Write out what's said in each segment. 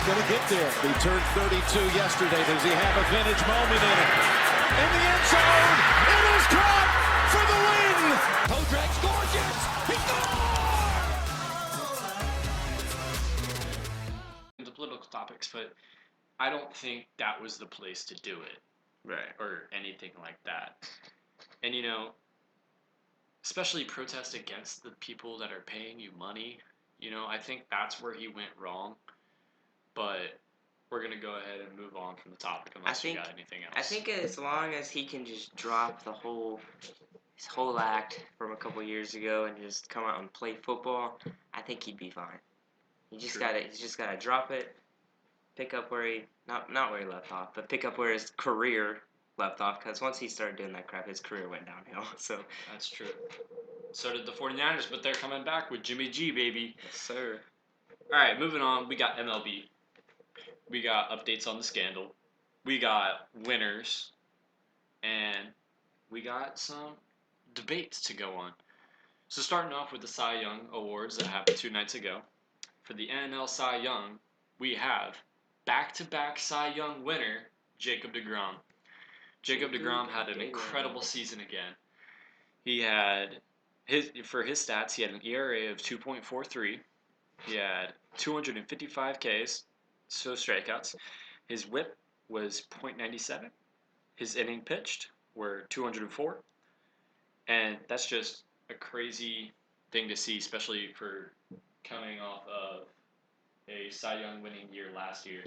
going to get there. He turned 32 yesterday. Does he have a vintage moment in it? In the end zone, it is caught for the win. Kodrak scores, yes, he scores! The political topics, but I don't think that was the place to do it. Right. Or anything like that. And, especially protest against the people that are paying you money. I think that's where he went wrong. But we're going to go ahead and move on from the topic unless you got anything else. I think as long as he can just drop his whole act from a couple years ago and just come out and play football, I think he'd be fine. He's just gotta drop it, pick up where he not where he left off, but pick up where his career left off, because once he started doing that crap, his career went downhill. So that's true. So did the 49ers, but they're coming back with Jimmy G, baby. Yes, sir. All right, moving on. We got MLB. We got updates on the scandal. We got winners. And we got some debates to go on. So starting off with the Cy Young Awards that happened 2 nights ago. For the NL Cy Young, we have back-to-back Cy Young winner, Jacob deGrom. Jacob deGrom had an incredible season again. He had, for his stats, he had an ERA of 2.43. He had 255 Ks, so strikeouts. His whip was .97. His inning pitched were 204. And that's just a crazy thing to see, especially for coming off of a Cy Young winning year last year.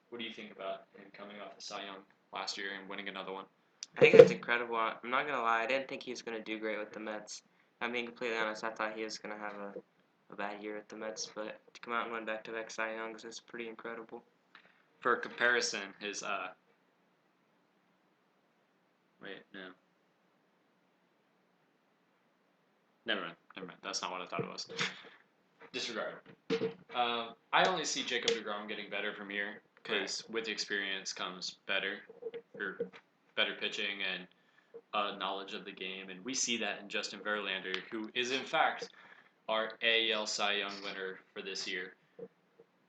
What do you think about him coming off the Cy Young last year and winning another one? I think that's incredible. I'm not going to lie. I didn't think he was going to do great with the Mets. I'm being completely honest. I thought he was going to have a bad year with the Mets. But to come out and win back-to-back Cy Youngs is pretty incredible. For comparison, his... Wait, no. Never mind. That's not what I thought it was. Disregard. I only see Jacob deGrom getting better from here because with experience comes better pitching and knowledge of the game, and we see that in Justin Verlander, who is in fact our AL Cy Young winner for this year.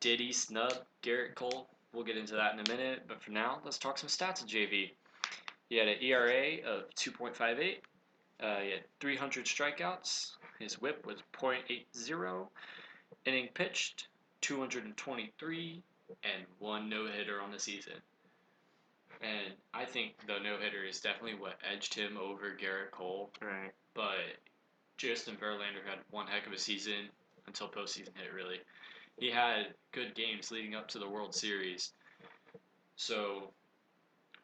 Did he snub Garrett Cole? We'll get into that in a minute, but for now, let's talk some stats of JV. He had an ERA of 2.58. He had 300 strikeouts. His whip was .80. Inning pitched, 223, and 1 no-hitter on the season. And I think the no-hitter is definitely what edged him over Garrett Cole. Right. But Justin Verlander had one heck of a season until postseason hit, really. He had good games leading up to the World Series. So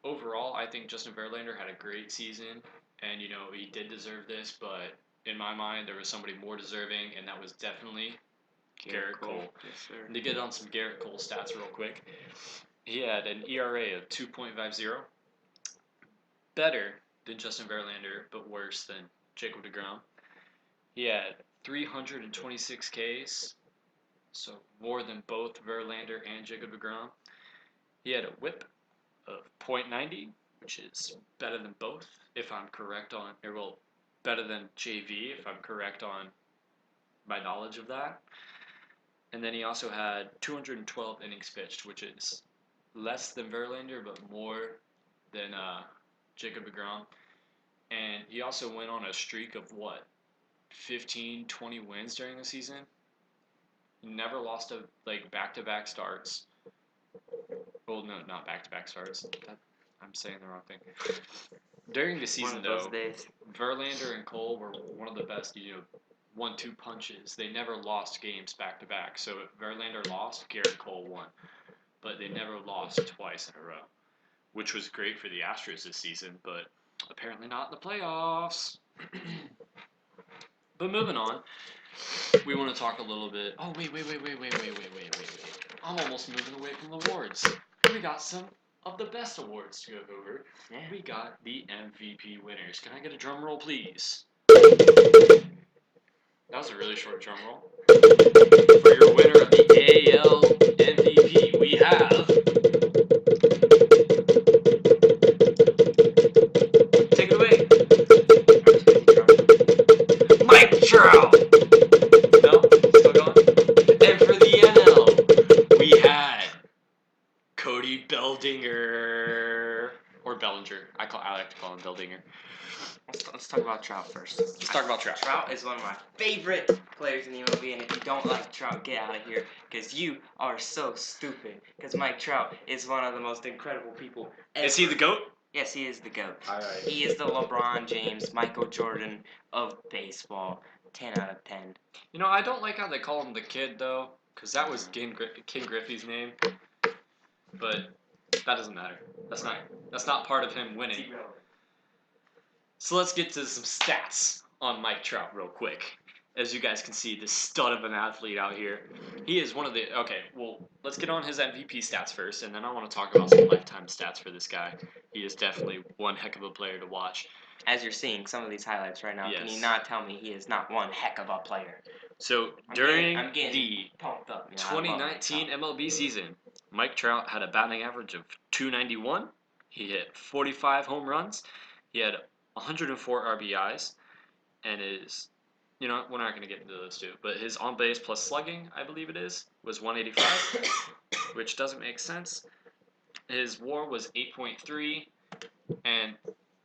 overall, I think Justin Verlander had a great season. And, he did deserve this, but in my mind, there was somebody more deserving, and that was definitely Garrett Cole. Yes, sir. And to get on some Garrett Cole stats real quick, he had an ERA of 2.50, better than Justin Verlander, but worse than Jacob deGrom. He had 326 Ks, so more than both Verlander and Jacob deGrom. He had a whip of .90, which is better than both, if I'm correct on, better than JV, if I'm correct on my knowledge of that. And then he also had 212 innings pitched, which is less than Verlander, but more than Jacob deGrom. And he also went on a streak of, 15, 20 wins during the season. He never lost back-to-back starts. Well, no, not back-to-back starts. I'm saying the wrong thing. During the season, though, Verlander and Cole were one of the best, 1-2 punches. They never lost games back-to-back. So if Verlander lost, Garrett Cole won. But they never lost twice in a row, which was great for the Astros this season, but apparently not in the playoffs. But moving on, we want to talk a little bit. Oh, wait. I'm almost moving away from the awards. We got some of the best awards to go over. Yeah. We got the MVP winners. Can I get a drum roll, please? That was a really short drum roll. For your winner of the AL MVP, we have... Take it away. Mike Trout. No? Still going? And for the NL, we had or Bellinger. I like to call him Beldinger. Let's talk about Trout first. Let's talk about Trout. Trout is one of my favorite players in the MLB, and if you don't like Trout, get out of here, because you are so stupid. Because Mike Trout is one of the most incredible people ever. Is he the GOAT? Yes, he is the GOAT. All right. He is the LeBron James, Michael Jordan of baseball. 10 out of 10. You know, I don't like how they call him the kid, though, because that was Ken Griffey's name. But that doesn't matter. That's not part of him winning. So let's get to some stats on Mike Trout real quick. As you guys can see, this stud of an athlete out here. He is one of the... Okay, well, let's get on his MVP stats first, and then I want to talk about some lifetime stats for this guy. He is definitely one heck of a player to watch. As you're seeing some of these highlights right now, Yes. Can you not tell me he is not one heck of a player? So, I'm during getting the pumped up. You know, I love Mike 2019 Trout. MLB season, Mike Trout had a batting average of .291. He hit 45 home runs. He had 104 RBIs, and his, you know, we're not going to get into those two, but his on base plus slugging, I believe it is, was 185, which doesn't make sense. His WAR was 8.3, and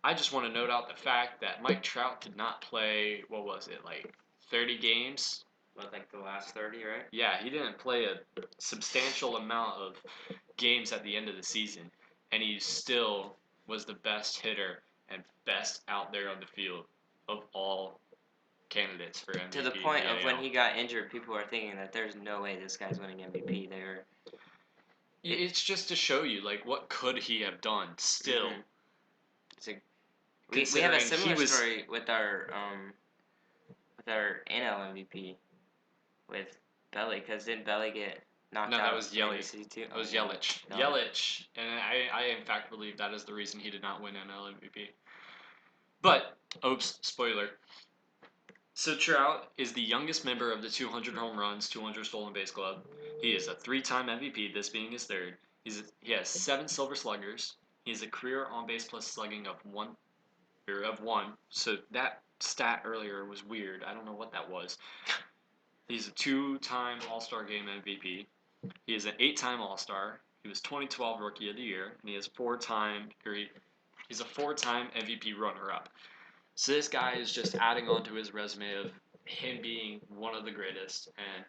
I just want to note out the fact that Mike Trout did not play, what was it, like 30 games? But like the last 30, right? Yeah, he didn't play a substantial amount of games at the end of the season, and he still was the best hitter and best out there on the field of all candidates for MVP. To the point in of when NL. he got injured, people are thinking that there's no way this guy's winning MVP. It's just to show you, like, what could he have done still. Mhm. We have a Considering similar he was- story with our NL MVP with Belly, because didn't Belly get knocked out? No, that was during the Yelich. season too? That was Oh, Yelich. no. Yelich, and I in fact believe that is the reason he did not win NL MVP. But, oops, spoiler. So Trout is the youngest member of the 200 home runs, 200 stolen base club. He is a 3-time MVP, this being his third. He has 7 Silver Sluggers. He has a career on base plus slugging of one. So that stat earlier was weird. I don't know what that was. He's a 2-time All-Star Game MVP. He is an 8-time All-Star. He was 2012 Rookie of the Year, and he's a 4-time MVP runner-up. So this guy is just adding on to his resume of him being one of the greatest, and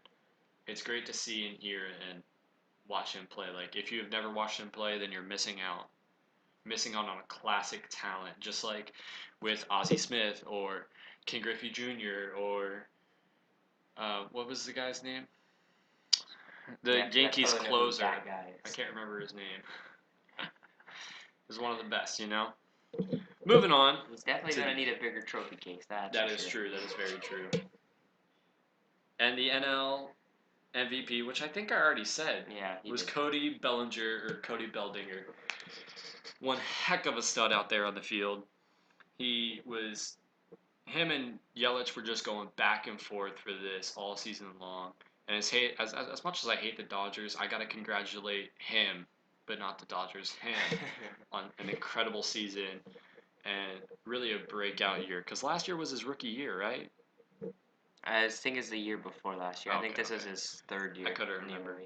it's great to see and hear and watch him play. Like, if you have never watched him play, then you're missing out on a classic talent, just like with Ozzie Smith or Ken Griffey Jr. or what was the guy's name? The Yankees closer. I can't remember his name. He's one of the best, you know? Moving on. He's definitely going to need a bigger trophy case. That is true. That is very true. And the NL MVP, which I think I already said, was Cody Bellinger. One heck of a stud out there on the field. Him and Yelich were just going back and forth for this all season long. And as much as I hate the Dodgers, I got to congratulate him, but not the Dodgers, him, on an incredible season and really a breakout year. Because last year was his rookie year, right? I think it's the year before last year. I think this is his third year. I couldn't remember.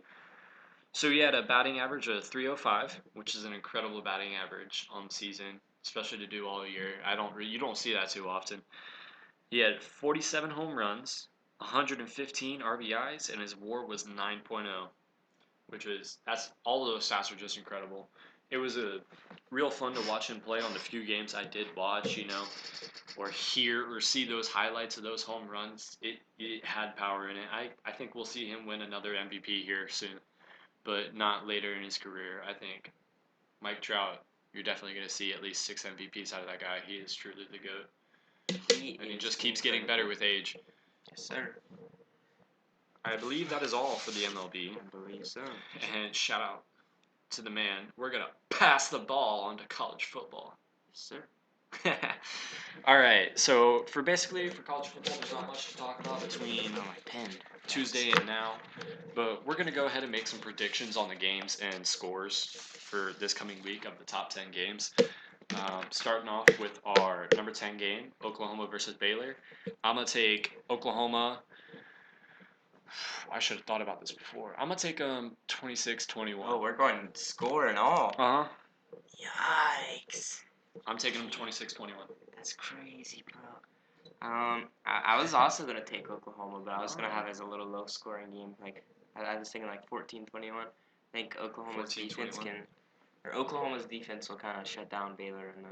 So he had a batting average of .305, which is an incredible batting average on the season, especially to do all year. You don't see that too often. He had 47 home runs, 115 RBIs, and his WAR was 9.0, all of those stats are just incredible. It was a real fun to watch him play on the few games I did watch, you know, or hear or see those highlights of those home runs. It had power in it. I think we'll see him win another MVP here soon, but not later in his career. I think Mike Trout, you're definitely going to see at least 6 MVPs out of that guy. He is truly the GOAT. And he just keeps getting better with age. Yes, sir. I believe that is all for the MLB. I believe so. And shout out to the man. We're going to pass the ball onto college football. Yes, sir. All right. So for college football, there's not much to talk about between Tuesday and now. But we're going to go ahead and make some predictions on the games and scores for this coming week of the top 10 games. Starting off with our number 10 game, Oklahoma versus Baylor. I'm going to take Oklahoma. I should have thought about this before. I'm going to take 26-21. Oh, we're going score and all. Uh-huh. Yikes. I'm taking them 26-21. That's crazy, bro. I was also gonna take Oklahoma, but I was gonna have it as a little low scoring game. Like I was thinking like 14-21. I think Oklahoma's defense will kind of shut down Baylor in the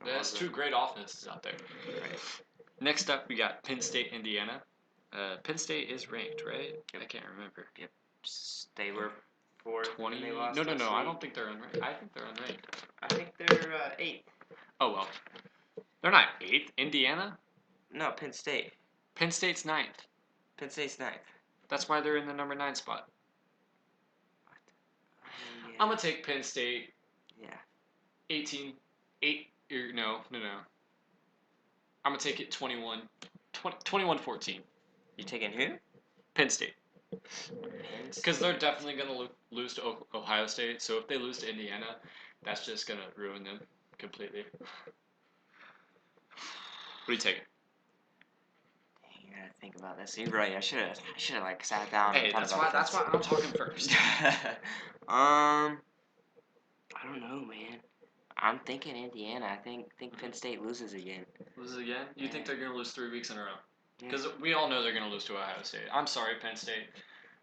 There's two great offenses out there. Right. Next up, we got Penn State, Indiana. Penn State is ranked, right? Yep. I can't remember. Yep. They were 4th. 20. And they lost No. last I week. don't think they're unranked. I think they're unranked. I think they're 8th. Oh well, they're not 8th. Indiana. No, Penn State. Penn State's 9th. Penn State's 9th. That's why they're in the number 9 spot. Yeah. I'm gonna take Penn State. Yeah. 18. 8. No. I'm gonna take it 21-14. You taking who? Penn State. Penn Because they're State. definitely going to lose to Ohio State. So if they lose to Indiana, that's just going to ruin them completely. What are you taking? Dang, you gotta think about this. You're right. I should have like sat down. Hey, and thought that's about why I'm talking first. I don't know, man. I'm thinking Indiana. I think Penn State loses again. Loses again? You think they're going to lose 3 weeks in a row? Yeah. Because we all know they're going to lose to Ohio State. I'm sorry, Penn State.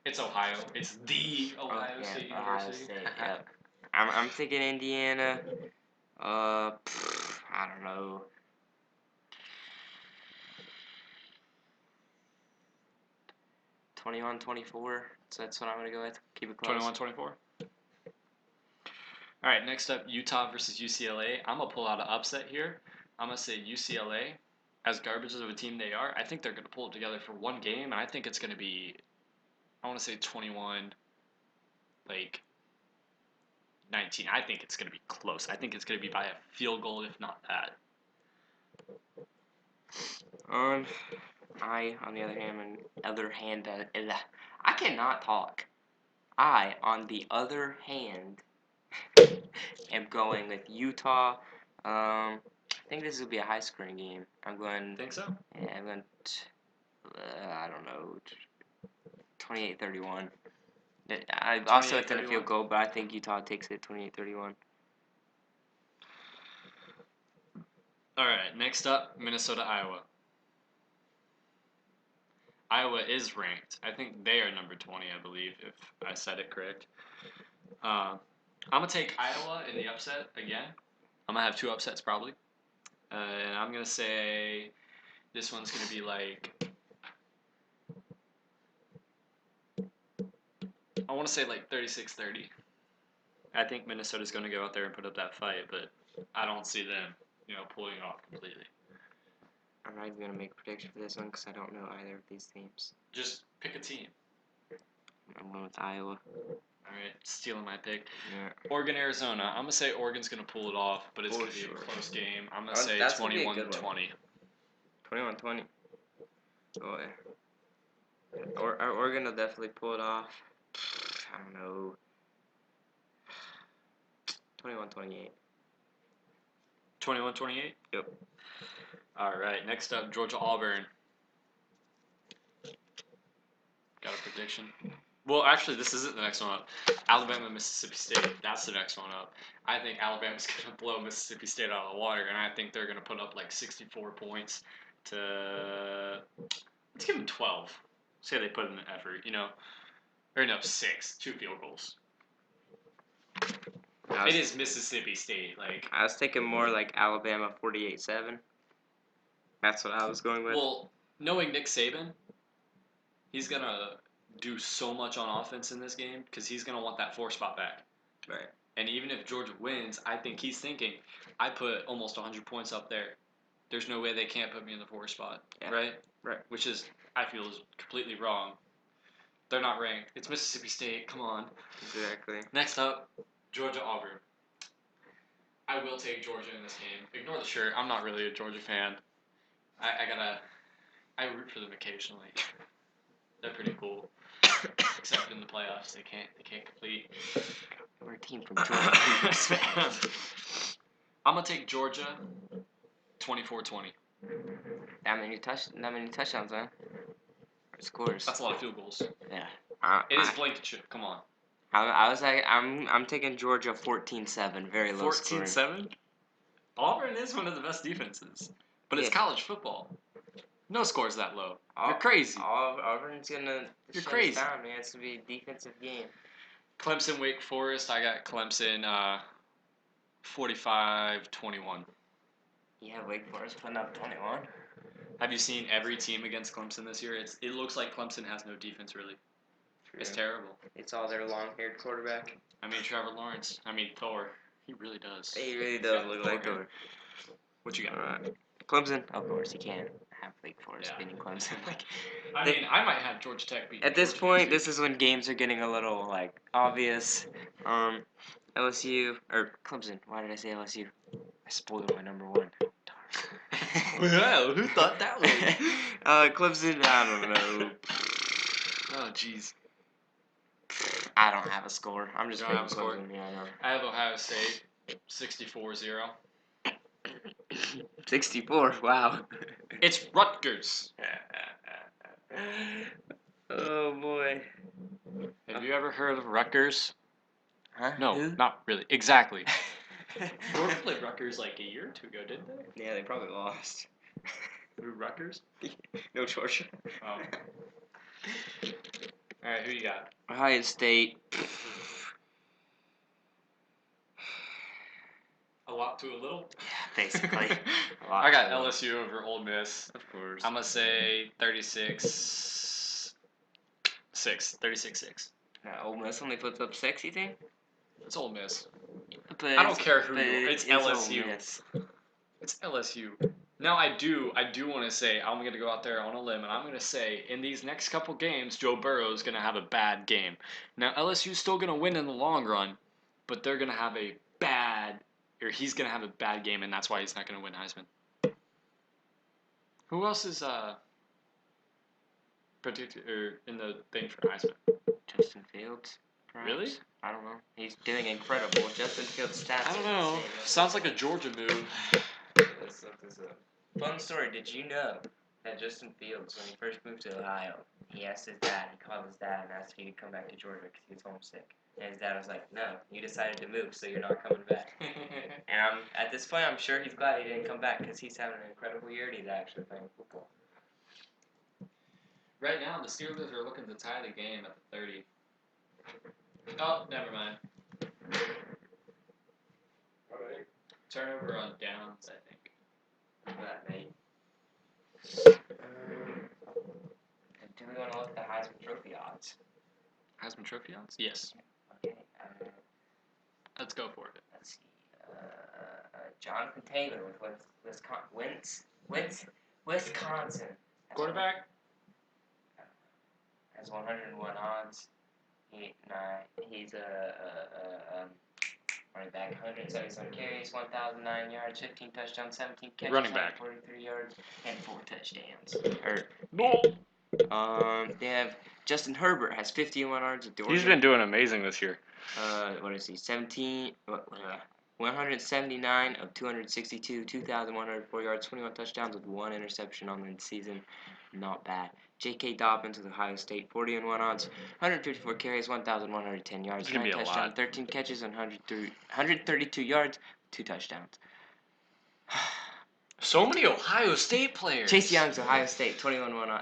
It's Ohio. It's the Ohio State Ohio University. State. Yep. I'm thinking Indiana. I don't know. 21-24. So that's what I'm gonna go with. Keep it close. 21-24. All right, next up, Utah versus UCLA. I'm going to pull out an upset here. I'm going to say UCLA, as garbage of a team they are, I think they're going to pull it together for one game, and I think it's going to be, I want to say 21, 19. I think it's going to be close. I think it's going to be by a field goal, if not that. I, on the other hand, I cannot talk. I, on the other hand, am going with Utah. I think this will be a high scoring game. I'm going. Think so? Yeah, I'm going. I don't know. 28-31. I also it's in a field goal, but I think Utah takes it 28-31. All right, next up, Minnesota, Iowa. Iowa is ranked. I think they are number 20, I believe, if I said it correct. I'm going to take Iowa in the upset again. I'm going to have 2 upsets probably. And I'm going to say this one's going to be like, I want to say like 36-30. I think Minnesota's going to go out there and put up that fight, but I don't see them, pulling it off completely. I'm not even going to make a prediction for this one because I don't know either of these teams. Just pick a team. I'm going with Iowa. All right, stealing my pick. Yeah. Oregon, Arizona. I'm going to say Oregon's going to pull it off, but it's going to be a close game. I'm going to say 21-20. 21-20. Oh, yeah. Oregon will definitely pull it off. I don't know. 21-28. 21-28? Yep. All right, next up, Georgia, Auburn. Got a prediction? Well, actually, this isn't the next one up. Alabama, Mississippi State. That's the next one up. I think Alabama's going to blow Mississippi State out of the water, and I think they're going to put up like 64 points to... Let's give them 12. Say they put in the effort, Or no, 6. 2 field goals. It is Mississippi State. I was thinking more like Alabama 48-7. That's what I was going with. Well, knowing Nick Saban, he's going to do so much on offense in this game because he's going to want that 4 spot back. Right. And even if Georgia wins, I think he's thinking, I put almost 100 points up there. There's no way they can't put me in the 4 spot. Yeah. Right? Right. Which is, I feel, is completely wrong. They're not ranked. It's Mississippi State. Come on. Exactly. Next up, Georgia, Auburn. I will take Georgia in this game. Ignore the shirt. I'm not really a Georgia fan. I root for them occasionally. They're pretty cool. Except in the playoffs, they can't complete. We're a team from Georgia. I'm gonna take Georgia 24-20. That many touchdowns, huh? Or scores. That's a lot of field goals. Yeah. It is Blankenship. Come on. I was like, I'm taking Georgia 14-7, very low scoring. 14-7? Auburn is one of the best defenses, but it's Yeah. college football. No scores that low. You're Au- crazy. Auburn's gonna You're shut crazy. us down, man. It's gonna be a defensive game. Clemson, Wake Forest. I got Clemson 45-21. Yeah, Wake Forest putting up 21. Have you seen every team against Clemson this year? It looks like Clemson has no defense really. It's terrible. It's all their long-haired quarterback. I mean Trevor Lawrence. I mean Thor. He really does. He really He's does got look the like Thor Thor. hair. What you got? Alright. Clemson, of course, you can't have Wake Forest Yeah. beating Clemson. Like, I mean, I might have Georgia Tech beat. at this Georgia point, too. this is when games are getting a little like obvious. LSU or Clemson. Why did I say LSU? I spoiled my number one. Well, who thought that was? Clemson. I don't know. Oh, jeez. I don't have a score. I'm just You picking don't have a score? Clemson. Yeah, I know. I have Ohio State 64-0. 64. Wow. It's Rutgers. Oh boy. Have you ever heard of Rutgers? Huh? No, Who? not really. Exactly. Georgia played Rutgers like a year or two ago, didn't they? Yeah, they probably lost. Who, Rutgers? No Georgia. Oh. All right, who you got? Ohio State. A lot to a little. Basically. I got LSU over Ole Miss. Of course. I'm gonna say 36-6. 36-6. Ole Miss only puts up 6, you think? It's Ole Miss. But I don't care who but you. It's Ole LSU. Miss. It's LSU. Now I do want to say I'm going to go out there on a limb and I'm going to say in these next couple games Joe Burrow is going to have a bad game. Now LSU's still going to win in the long run, but they're going to have a bad he's going to have a bad game and that's why he's not going to win Heisman. Who else is in the thing for Heisman? Justin Fields. Perhaps? Really? I don't know. He's doing incredible. Justin Fields' stats. I don't are know. insane. Sounds like a Georgia move. Let's look this up. Fun story. Did you know that Justin Fields, when he first moved to Ohio, he asked his dad, he called his dad and asked if he could come back to Georgia because he was homesick. And his dad was like, no, you decided to move, so you're not coming back. And at this point, I'm sure he's glad he didn't come back because he's having an incredible year and he's actually playing football. Right now, the Steelers are looking to tie the game at the 30. Oh, never mind. Alright. Turnover on downs, I think. That, mate. Do we want to look at the Heisman Trophy odds? Heisman Trophy odds? Yes. Okay. Let's go for it. Let's see. Jonathan Taylor with Wisconsin. Quarterback? Has 101 odds. He's a running back, 177 carries, 1,009 yards, 15 touchdowns, 17 catches, Running back. 43 yards, and 4 touchdowns. No. They have Justin Herbert has 51 yards at the He's been doing amazing this year. what is he? 179 of 262, 2,104 yards, 21 touchdowns with 1 interception on the season. Not bad. J.K. Dobbins with Ohio State, 40-1 odds, 154 carries, 1,110 yards, 9 touchdowns, 13 catches, 132 yards, 2 touchdowns. So many Ohio State players. Chase Young's Ohio State, 20-1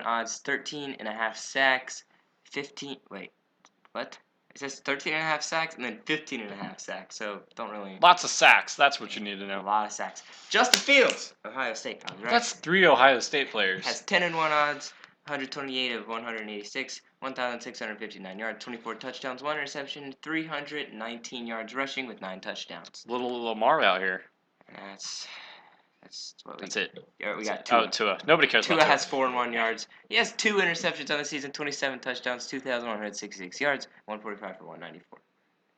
odds, 13.5 sacks, 15. Wait, what? It says 13.5 sacks and then 15.5 sacks. So don't really. Lots of sacks. That's what you need to A know. lot of sacks. Justin Fields, Ohio State. Right? That's 3 Ohio State players. Has 10-1 odds, 128 of 186, 1,659 yards, 24 touchdowns, 1 interception, 319 yards rushing with 9 touchdowns. Little Lamar out here. That's what we. That's it. We got Tua. 2. Tua. Nobody cares Tua about has 401 yards. He has 2 interceptions on the season, 27 touchdowns, 2,166 yards, 145 for 194.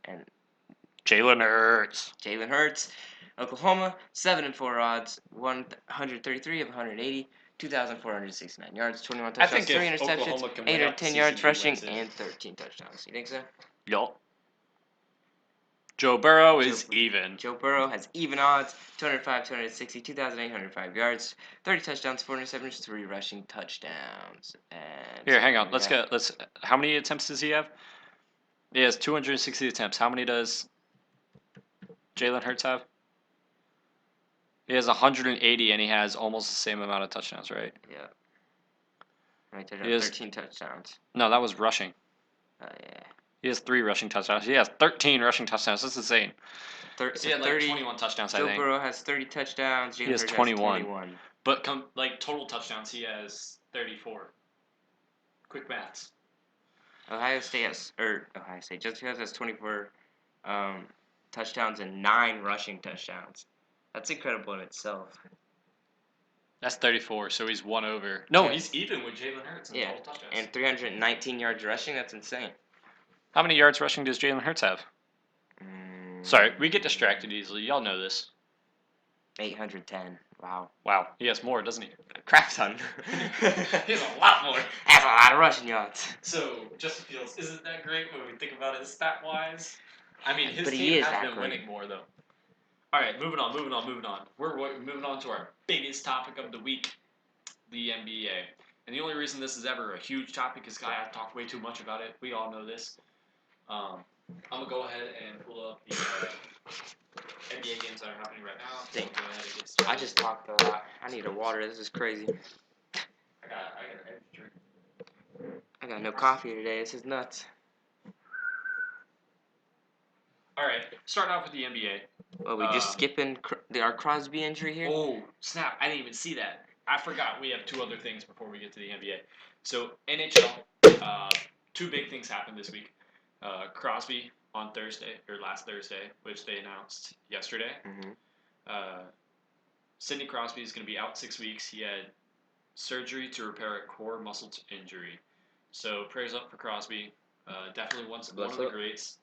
And Jalen Hurts. Jalen Hurts, Oklahoma, 7-4 odds, 133 of 180, 2,469 yards, 21 I think touchdowns, 3 if interceptions, Oklahoma can win out the 810 season, yards he rushing, wins it. and 13 touchdowns. You think so? Yup. Joe Burrow is even. Joe Burrow has even odds, 205, 260, 2,805 yards, 30 touchdowns, 4 interceptions, 3 rushing touchdowns. And Here, hang on. Let's. How many attempts does he have? He has 260 attempts. How many does Jalen Hurts have? He has 180, and he has almost the same amount of touchdowns, right? Yeah. How many He has- 13 touchdowns. No, that was rushing. Oh, yeah. He has 3 rushing touchdowns. He has 13 rushing touchdowns. That's insane. So He had like 30. 21 touchdowns, I Joe think. Burrow has 30 touchdowns. He Jalen has Hurts 21. has 21. But total touchdowns, he has 34. Quick maths. Ohio State, just because has 24 touchdowns and 9 rushing touchdowns. That's incredible in itself. That's 34, so he's 1 over. No, Yeah. he's even with Jalen Hurts in total touchdowns. And 319 yards rushing. That's insane. How many yards rushing does Jalen Hurts have? Sorry, we get distracted easily. Y'all know this. 810. Wow. Wow, he has more, doesn't he? Crap ton. He has a lot more. That's a lot of rushing yards. So, Justin Fields isn't that great when we think about it stat-wise. I mean, his But he team is has that been great. winning more, though. All right, moving on. We're moving on to our biggest topic of the week, the NBA. And the only reason this is ever a huge topic is I talk way too much about it. We all know this. I'm going to go ahead and pull up the NBA games that are happening right now. Dang. Go ahead and get started. I just talked a lot. I need a water. This is crazy. I got an energy drink. I got no coffee today. This is nuts. All right, start off with the NBA. Well, we just skipping our Crosby injury here. Oh, snap. I didn't even see that. I forgot we have 2 other things before we get to the NBA. So, NHL, 2 big things happened this week. Crosby on last Thursday, which they announced yesterday. Mm-hmm. Sidney Crosby is going to be out 6 weeks. He had surgery to repair a core muscle injury. So, prayers up for Crosby. Definitely one of the greats.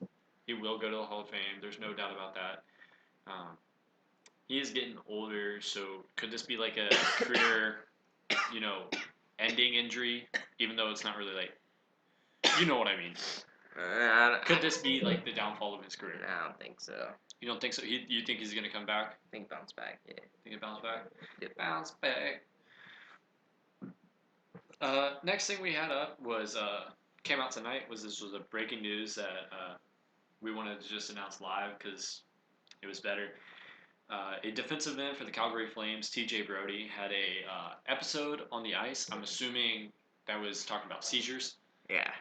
He will go to the Hall of Fame. There's no doubt about that. He is getting older, so could this be like a career, ending injury, even though it's not really like, you know what I mean? Could this be like the downfall of his career? I don't think so. You don't think so? You think he's gonna come back? I think bounce back. Yeah. Think he bounce back? Yep. Bounce back. Next thing we had up was came out tonight. This was a breaking news that we wanted to just announce live because it was better. A defensive end for the Calgary Flames, TJ Brody, had a episode on the ice. I'm assuming that was talking about seizures. Yeah.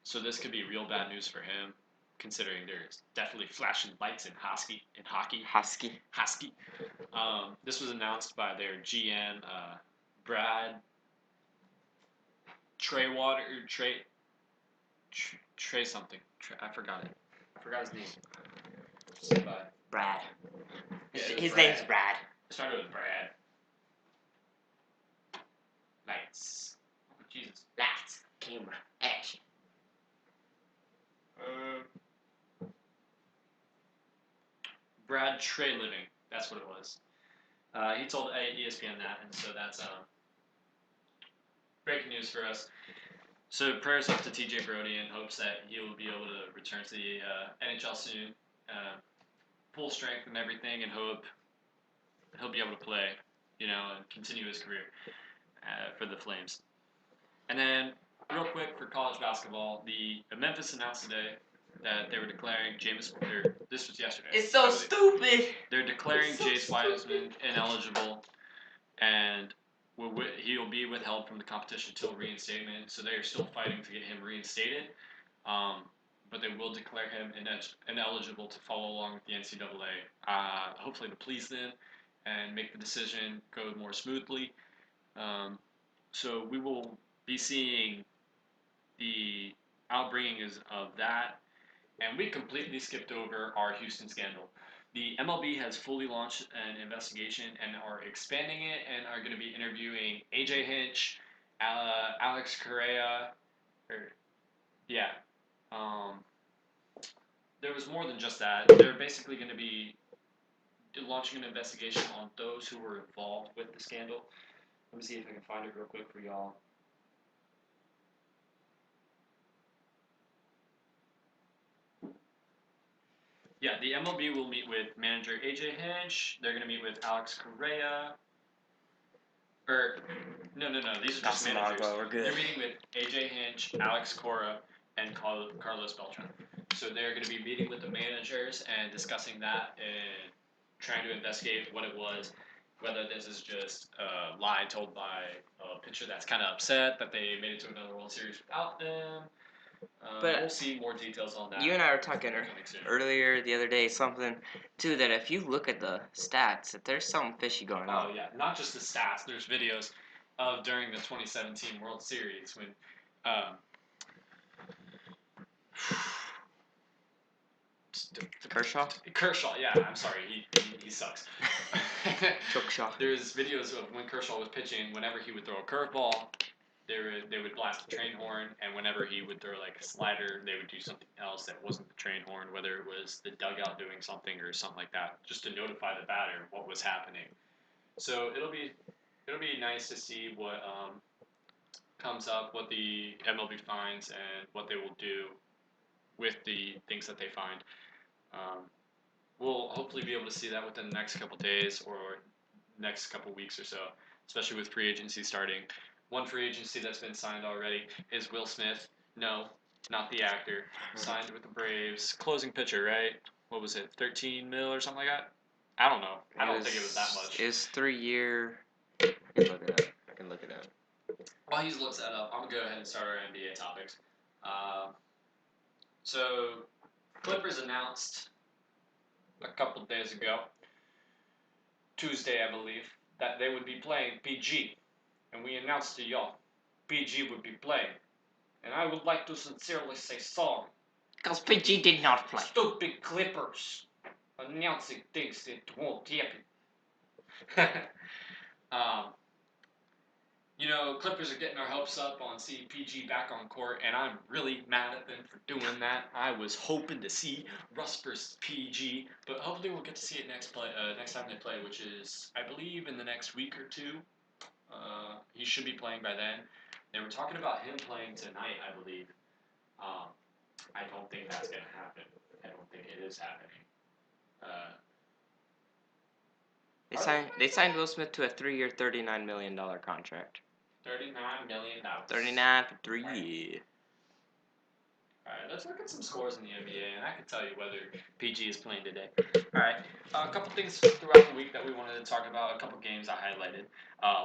So this could be real bad news for him, considering there's definitely flashing lights in hockey. Husky. This was announced by their GM, Brad Trey something. I forgot it. I forgot his name. Say bye. Brad. Yeah, His Brad. name's Brad. It started with Brad. Lights. Oh, Jesus. Lights, camera, action. Brad Trey Living. That's what it was. He told ESPN that, and so that's breaking news for us. So prayers up to TJ Brody in hopes that he will be able to return to the NHL soon, full strength and everything, and hope he'll be able to play, and continue his career for the Flames. And then, real quick for college basketball, the Memphis announced today that they were declaring this was yesterday. It's so stupid. They're declaring Jace Wiseman ineligible, and he'll be withheld from the competition until reinstatement. So they are still fighting to get him reinstated, but they will declare him ineligible to follow along with the NCAA, hopefully to please them and make the decision go more smoothly. So we will be seeing the outbringing of that, and we completely skipped over our Houston scandal. The MLB has fully launched an investigation and are expanding it and are going to be interviewing AJ Hinch, Alex Correa, there was more than just that. They're basically going to be launching an investigation on those who were involved with the scandal. Let me see if I can find it real quick for y'all. Yeah, the MLB will meet with manager AJ Hinch. They're going to meet with Alex Correa. No. These are just managers. We're good. They're meeting with AJ Hinch, Alex Cora, and Carlos Beltran. So they're going to be meeting with the managers and discussing that and trying to investigate what it was, whether this is just a lie told by a pitcher that's kind of upset that they made it to another World Series without them. But we'll see more details on that. you and I were talking coming soon. earlier the other day, something too, that if you look at the stats, that there's something fishy going on. Oh yeah, not just the stats. There's videos of during the 2017 World Series when Kershaw? Kershaw, yeah, I'm sorry, he sucks. Kershaw. There's videos of when Kershaw was pitching. Whenever he would throw a curveball, they would blast the train horn, and whenever he would throw like a slider, they would do something else that wasn't the train horn, whether it was the dugout doing something or something like that, just to notify the batter what was happening. So it'll be nice to see what comes up, what the MLB finds, and what they will do with the things that they find. We'll hopefully be able to see that within the next couple days or next couple weeks or so, especially with free agency starting. One free agency that's been signed already is Will Smith. No, not the actor. Signed with the Braves. Closing pitcher, right? What was it, 13 mil or something like that? I don't know. I don't think it was that much. It's 3 year. I can look it up. While he looks that up, I'm going to go ahead and start our NBA topics. So, Clippers announced a couple days ago, Tuesday I believe, that they would be playing PG. And we announced to y'all, PG would be playing. And I would like to sincerely say sorry. Because PG did not play. Stupid Clippers announcing things that won't happen. Clippers are getting our hopes up on seeing PG back on court, and I'm really mad at them for doing that. I was hoping to see Russ versus PG, but hopefully we'll get to see it next time they play, which is, I believe, in the next week or two. He should be playing by then. They were talking about him playing tonight, I believe. I don't think that's going to happen. I don't think it is happening. They signed Will Smith to a 3 year, $39 million contract. $39 million. 39 for 3 years. Alright, let's look at some scores in the NBA, and I can tell you whether PG is playing today. Alright, a couple things throughout the week that we wanted to talk about, a couple games I highlighted,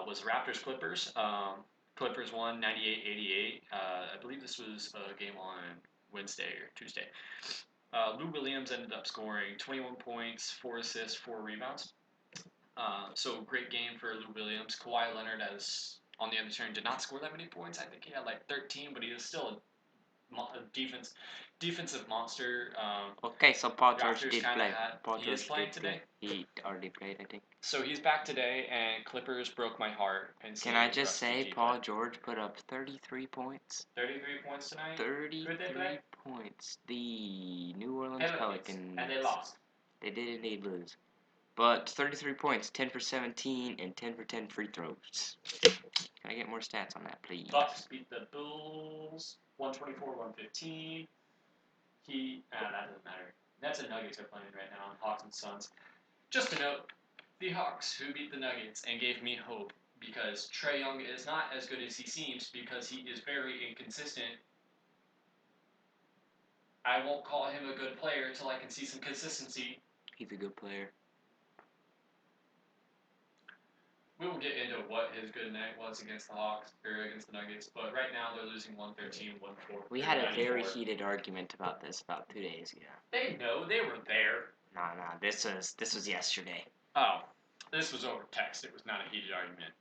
was Raptors-Clippers. Clippers won 98-88. I believe this was a game on Wednesday or Tuesday. Lou Williams ended up scoring 21 points, 4 assists, 4 rebounds. So great game for Lou Williams. Kawhi Leonard, as on the other turn, did not score that many points. I think he had like 13, but he was still a defensive monster. Okay, so Paul George Raptors did kinda play. had- Paul he George is playing did today? play. He already played, I think. So he's back today, and Clippers broke my heart. And Can I just say, Paul George put up 33 points? 33 points tonight? 33 points. The New Orleans Pelicans. And they lost. They did indeed lose. But 33 points, 10 for 17, and 10 for 10 free throws. Can I get more stats on that, please? Bucks beat the Bulls 124-115. That doesn't matter. Nets and Nuggets are playing right now. Hawks and Suns. Just a note, the Hawks, who beat the Nuggets and gave me hope, because Trae Young is not as good as he seems, because he is very inconsistent. I won't call him a good player until I can see some consistency. He's a good player. We will get into what his good night was against the Hawks, or against the Nuggets, but right now they're losing 113-104. We had a very heated argument about this about 2 days ago. They know, they were there. Nah, this was yesterday. Oh, this was over text. It was not a heated argument.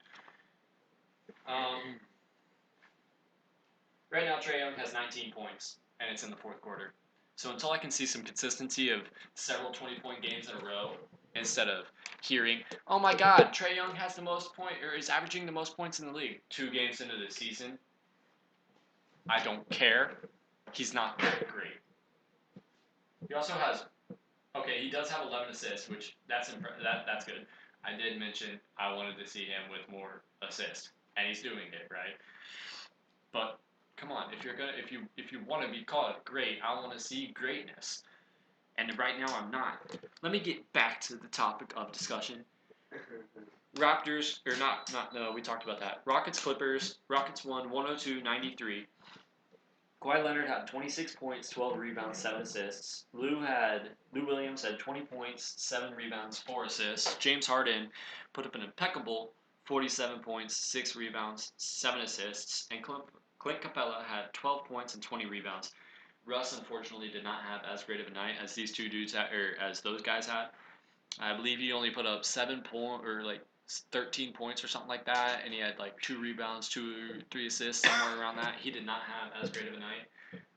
Right now, Trae Young has 19 points, and it's in the fourth quarter. So until I can see some consistency of several 20-point games in a row, instead of hearing, oh my God, Trae Young has the most points, or is averaging the most points in the league 2 games into the season, I don't care. He's not that great. He also has, he does have 11 assists, which that's good. I did mention I wanted to see him with more assists, and he's doing it, right? But come on, if you want to be called great, I want to see greatness. And right now I'm not. Let me get back to the topic of discussion. Raptors, we talked about that. Rockets, Clippers. Rockets won 102-93. Kawhi Leonard had 26 points, 12 rebounds, 7 assists. Lou Williams had 20 points, 7 rebounds, 4 assists. James Harden put up an impeccable 47 points, 6 rebounds, 7 assists. And Clint Capella had 12 points and 20 rebounds. Russ unfortunately did not have as great of a night as these two dudes had, or as those guys had. I believe he only put up 13 points or something like that, and he had like 2 rebounds, 3 assists, somewhere around that. He did not have as great of a night.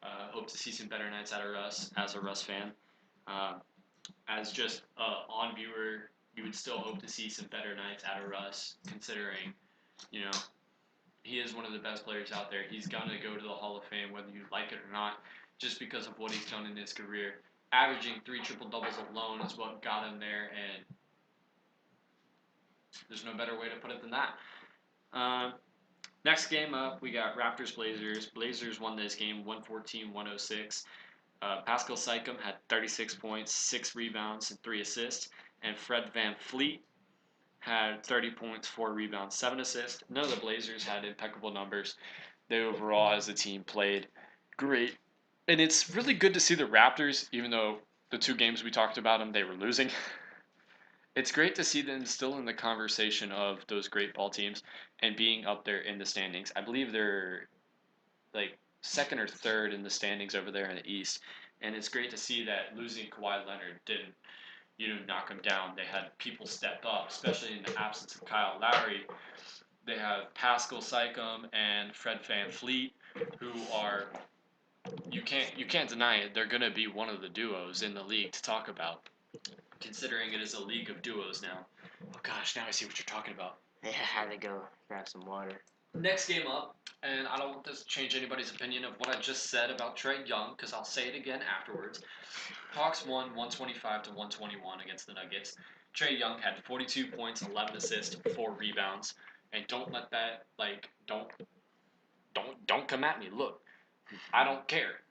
Hope to see some better nights out of Russ as a Russ fan. As just on viewer, you would still hope to see some better nights out of Russ, considering, you know, he is one of the best players out there. He's going to go to the Hall of Fame whether you like it or not, just because of what he's done in his career. Averaging 3 triple-doubles alone is what got him there, and there's no better way to put it than that. Next game up, we got Raptors-Blazers. Blazers won this game 114-106. Pascal Siakam had 36 points, 6 rebounds, and 3 assists. And Fred VanVleet had 30 points, 4 rebounds, 7 assists. None of the Blazers had impeccable numbers. They overall, as a team, played great. And it's really good to see the Raptors, even though the 2 games we talked about them, they were losing. It's great to see them still in the conversation of those great ball teams and being up there in the standings. I believe they're like 2nd or 3rd in the standings over there in the East. And it's great to see that losing Kawhi Leonard didn't, knock them down. They had people step up, especially in the absence of Kyle Lowry. They have Pascal Siakam and Fred VanVleet, who are you can't deny it. They're gonna be one of the duos in the league to talk about, considering it is a league of duos now. Oh gosh, now I see what you're talking about. Yeah, I had to go grab some water. Next game up, and I don't want this to change anybody's opinion of what I just said about Trae Young, because I'll say it again afterwards. Hawks won 125-121 against the Nuggets. Trae Young had 42 points, 11 assists, 4 rebounds, and don't let that don't come at me. Look, I don't care.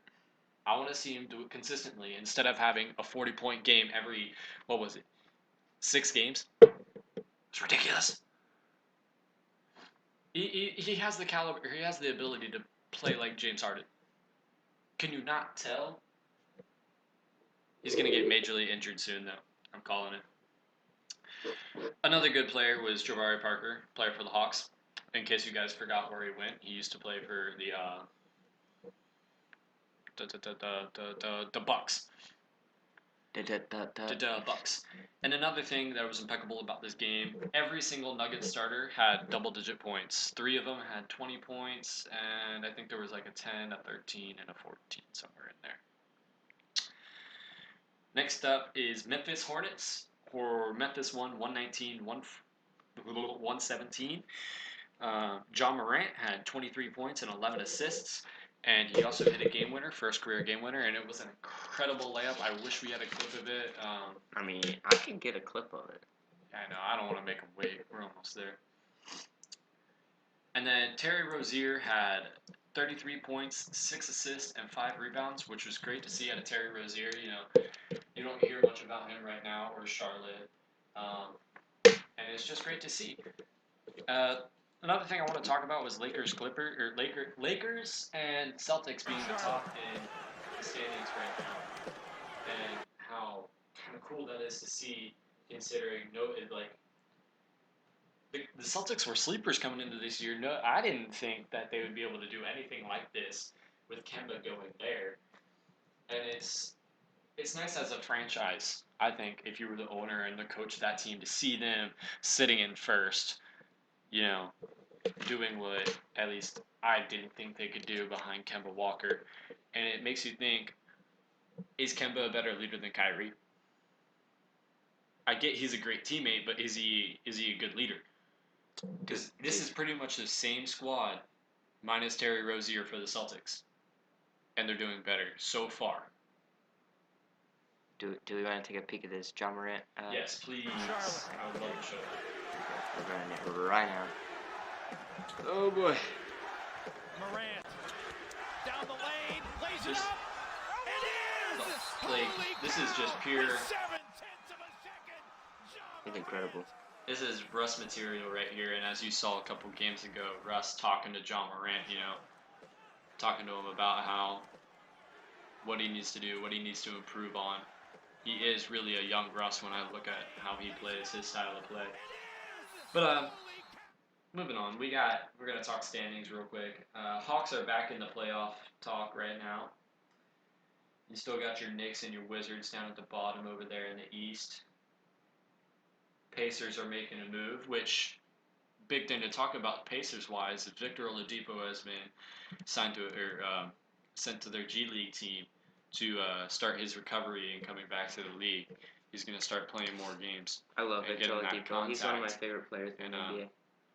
I want to see him do it consistently instead of having a 40-point game every 6 games. It's ridiculous. He has the caliber. He has the ability to play like James Harden. Can you not tell? He's going to get majorly injured soon, though. I'm calling it. Another good player was Jabari Parker, player for the Hawks. In case you guys forgot where he went, he used to play for the Bucks. The Bucks. And another thing that was impeccable about this game, every single Nuggets starter had double-digit points. 3 of them had 20 points, and I think there was like a 10, a 13, and a 14 somewhere in there. Next up is Memphis Hornets. Memphis won 117. John Morant had 23 points and 11 assists. And he also hit a game winner, first career game winner, and it was an incredible layup. I wish we had a clip of it. I mean, I can get a clip of it. I know. I don't want to make him wait. We're almost there. And then Terry Rozier had 33 points, 6 assists, and 5 rebounds, which was great to see out of Terry Rozier. You don't hear much about him right now, or Charlotte. And it's just great to see. Another thing I want to talk about was Lakers and Celtics being the top in the standings right now, and how kind of cool that is to see, considering the Celtics were sleepers coming into this year. No, I didn't think that they would be able to do anything like this with Kemba going there, and it's nice as a franchise. I think if you were the owner and the coach of that team to see them sitting in first. Doing what at least I didn't think they could do behind Kemba Walker. And it makes you think, is Kemba a better leader than Kyrie? I get he's a great teammate, but is he a good leader? Because this is pretty much the same squad, minus Terry Rozier for the Celtics. And they're doing better so far. Do we want to take a peek at this John Morant? Yes, please. I would love to show that. We're running it right now. Oh boy. Morant down the lane, lays it up. It is. This is just pure. 7/10 of a second. It's incredible. This is Russ material right here, and as you saw a couple games ago, Russ talking to John Morant, talking to him about what he needs to do, what he needs to improve on. He is really a young Russ when I look at how he plays, his style of play. But moving on, we're gonna talk standings real quick. Hawks are back in the playoff talk right now. You still got your Knicks and your Wizards down at the bottom over there in the East. Pacers are making a move, which big thing to talk about Pacers-wise is Victor Oladipo has been signed to sent to their G League team to start his recovery and coming back to the league. He's going to start playing more games. I love and Victor getting that Oladipo. He's one of my contact. favorite players in the NBA.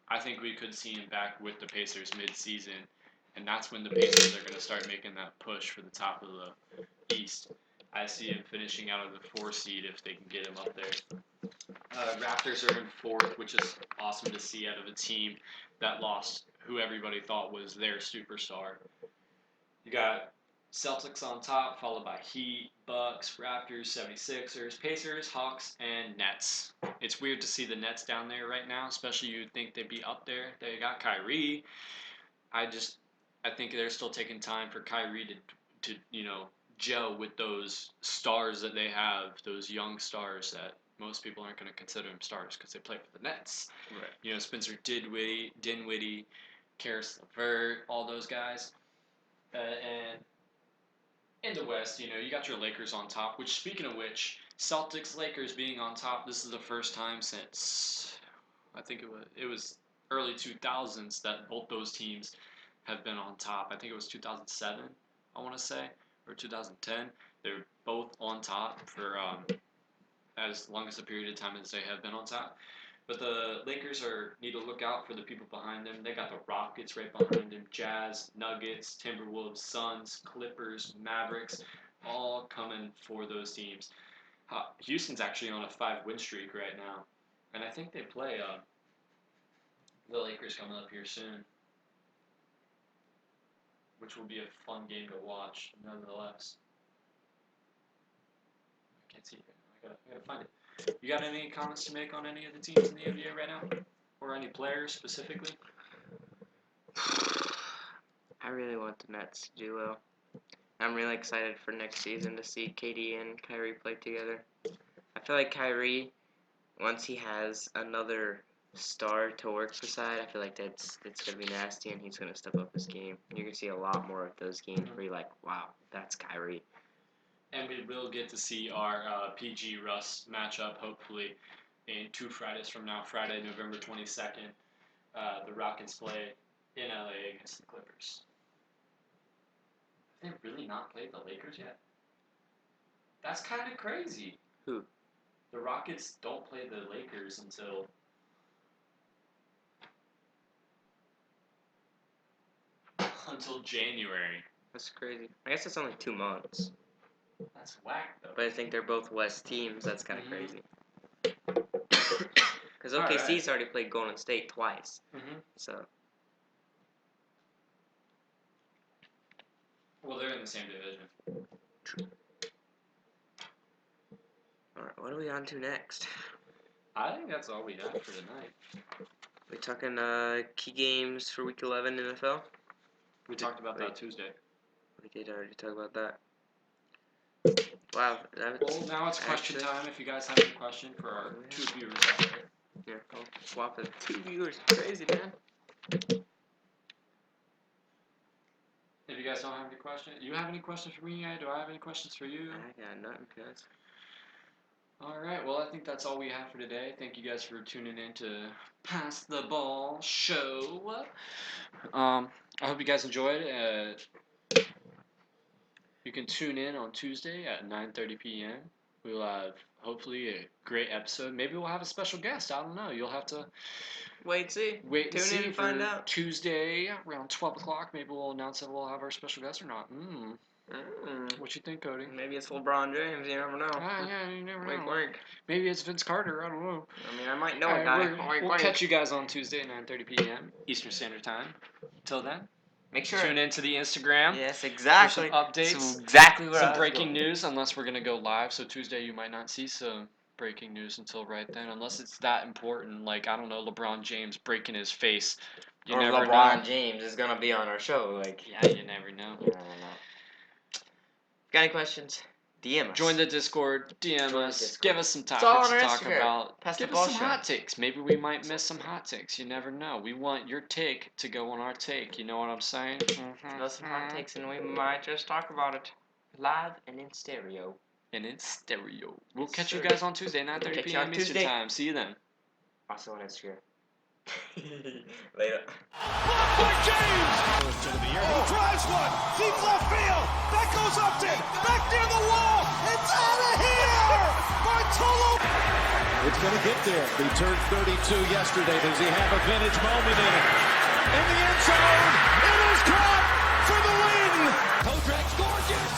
I think we could see him back with the Pacers mid-season, and that's when the Pacers are going to start making that push for the top of the East. I see him finishing out of the 4 seed if they can get him up there. Raptors are in 4th, which is awesome to see out of a team that lost who everybody thought was their superstar. You got Celtics on top, followed by Heat, Bucks, Raptors, 76ers, Pacers, Hawks, and Nets. It's weird to see the Nets down there right now, especially you'd think they'd be up there. They got Kyrie. I think they're still taking time for Kyrie to gel with those stars that they have, those young stars that most people aren't going to consider them stars because they play for the Nets. Right. Spencer Dinwiddie, Karis LeVert, all those guys. And in the West, you got your Lakers on top, which, speaking of which, Celtics, Lakers being on top, this is the first time since, I think it was early 2000s that both those teams have been on top. I think it was 2007, I want to say, or 2010. They're both on top for as long as the period of time as they have been on top. But the Lakers need to look out for the people behind them. They got the Rockets right behind them, Jazz, Nuggets, Timberwolves, Suns, Clippers, Mavericks, all coming for those teams. Houston's actually on a 5-win streak right now, and I think they play the Lakers coming up here soon, which will be a fun game to watch, nonetheless. I can't see it. I gotta find it. You got any comments to make on any of the teams in the NBA right now? Or any players specifically? I really want the Nets to do well. I'm really excited for next season to see KD and Kyrie play together. I feel like Kyrie, once he has another star to work beside, I feel like it's going to be nasty and he's going to step up his game. You're going to see a lot more of those games where you're like, wow, that's Kyrie. And we will get to see our PG Russ matchup, hopefully, in 2 Fridays from now. Friday, November 22nd, the Rockets play in LA against the Clippers. Have they really not played the Lakers yet? That's kind of crazy. Who? The Rockets don't play the Lakers until January. That's crazy. I guess it's only 2 months. That's whack, though. But I think they're both West teams. That's kind of crazy. Mm-hmm. Because OKC's already played Golden State twice. Mm-hmm. So. Well, they're in the same division. True. Alright, what are we on to next? I think that's all we have for tonight. We talking key games for Week 11 NFL? We talked about that Tuesday. We did already talk about that. Wow. Well, now it's question time. If you guys have any question for our 2 viewers out there. Yeah, I'll swap it. 2 viewers. Crazy, man. If you guys don't have any questions, you have any questions for me? Do I have any questions for you? I got nothing, guys. All right. Well, I think that's all we have for today. Thank you guys for tuning in to Pass the Ball Show. I hope you guys enjoyed it. You can tune in on Tuesday at 9:30 p.m. We'll have hopefully a great episode. Maybe we'll have a special guest. I don't know. You'll have to Wait and see and and find out. Tuesday around 12 o'clock. Maybe we'll announce if we'll have our special guest or not. What you think, Cody? Maybe it's LeBron James. You never know. Yeah, you never know. Wink. Maybe it's Vince Carter. I don't know. I mean, I might know a guy. We'll catch you guys on Tuesday at 9:30 p.m. Eastern Standard Time. Till then, make sure tune into the Instagram. Yes, exactly. For some updates. So exactly what some breaking news, unless we're gonna go live. So Tuesday you might not see some breaking news until right then, unless it's that important. Like I don't know, LeBron James breaking his face You or never LeBron know. James is gonna be on our show. Like, Yeah, you never know. I don't know. Got any questions? DM us. Join the Discord, DM Join the us, Discord. give us some It's all topics on to our talk Instagram. about. Pass the Give ball us some show. hot takes. Maybe we might miss some hot takes. You never know. We want your take to go on our take. You know what I'm saying? Know some hot takes, and we might just talk about it live and in stereo. And in stereo. We'll Yes, catch you sir. guys on Tuesday, 9:30 Catch you on p.m. Eastern Tuesday. Time. See you then. Also on Instagram. Later. Blocked by James. First into the air. He drives one. Deep left field. That goes Upton. Back near the wall. It's out of here. Bartolo. It's going to get there. He turned 32 yesterday. Does he have a vintage moment in it? In the end zone. It is caught for the win. Kodrak's gorgeous.